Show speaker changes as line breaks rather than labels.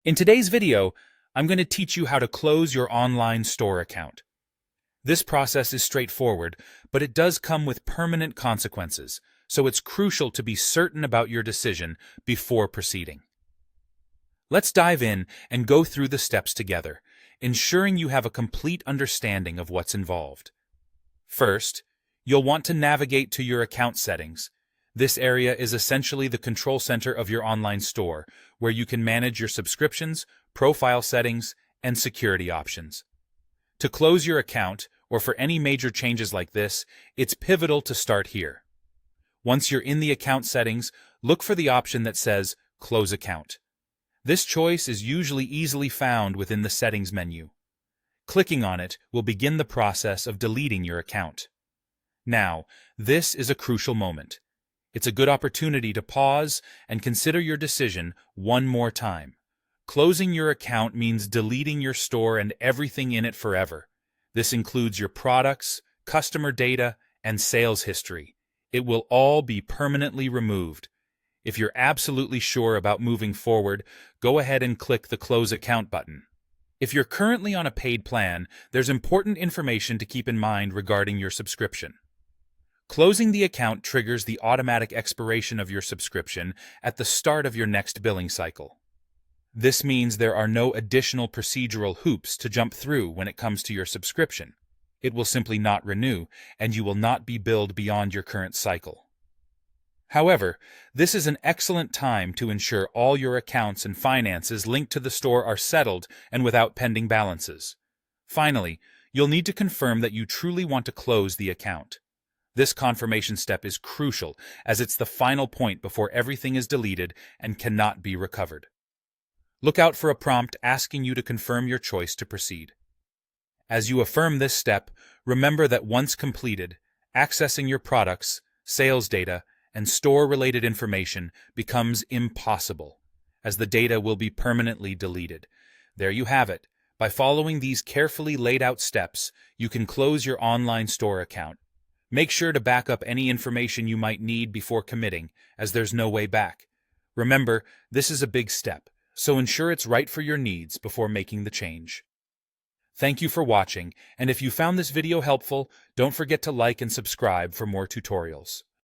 In today's video, I'm going to teach you how to close your online store account. This process is straightforward, but it does come with permanent consequences, so it's crucial to be certain about your decision before proceeding. Let's dive in and go through the steps together, ensuring you have a complete understanding of what's involved. First, you'll want to navigate to your account settings. This area is essentially the control center of your online store, where you can manage your subscriptions, profile settings, and security options. To close your account, or for any major changes like this, it's pivotal to start here. Once you're in the account settings, look for the option that says Close Account. This choice is usually easily found within the settings menu. Clicking on it will begin the process of deleting your account. Now, this is a crucial moment. It's a good opportunity to pause and consider your decision one more time. Closing your account means deleting your store and everything in it forever. This includes your products, customer data, and sales history. It will all be permanently removed. If you're absolutely sure about moving forward, go ahead and click the Close Account button. If you're currently on a paid plan, there's important information to keep in mind regarding your subscription. Closing the account triggers the automatic expiration of your subscription at the start of your next billing cycle. This means there are no additional procedural hoops to jump through when it comes to your subscription. It will simply not renew, and you will not be billed beyond your current cycle. However, this is an excellent time to ensure all your accounts and finances linked to the store are settled and without pending balances. Finally, you'll need to confirm that you truly want to close the account. This confirmation step is crucial, as it's the final point before everything is deleted and cannot be recovered. Look out for a prompt asking you to confirm your choice to proceed. As you affirm this step, remember that once completed, accessing your products, sales data, and store-related information becomes impossible, as the data will be permanently deleted. There you have it. By following these carefully laid out steps, you can close your online store account. Make sure to back up any information you might need before committing, as there's no way back. Remember, this is a big step, so ensure it's right for your needs before making the change. Thank you for watching, and if you found this video helpful, don't forget to like and subscribe for more tutorials.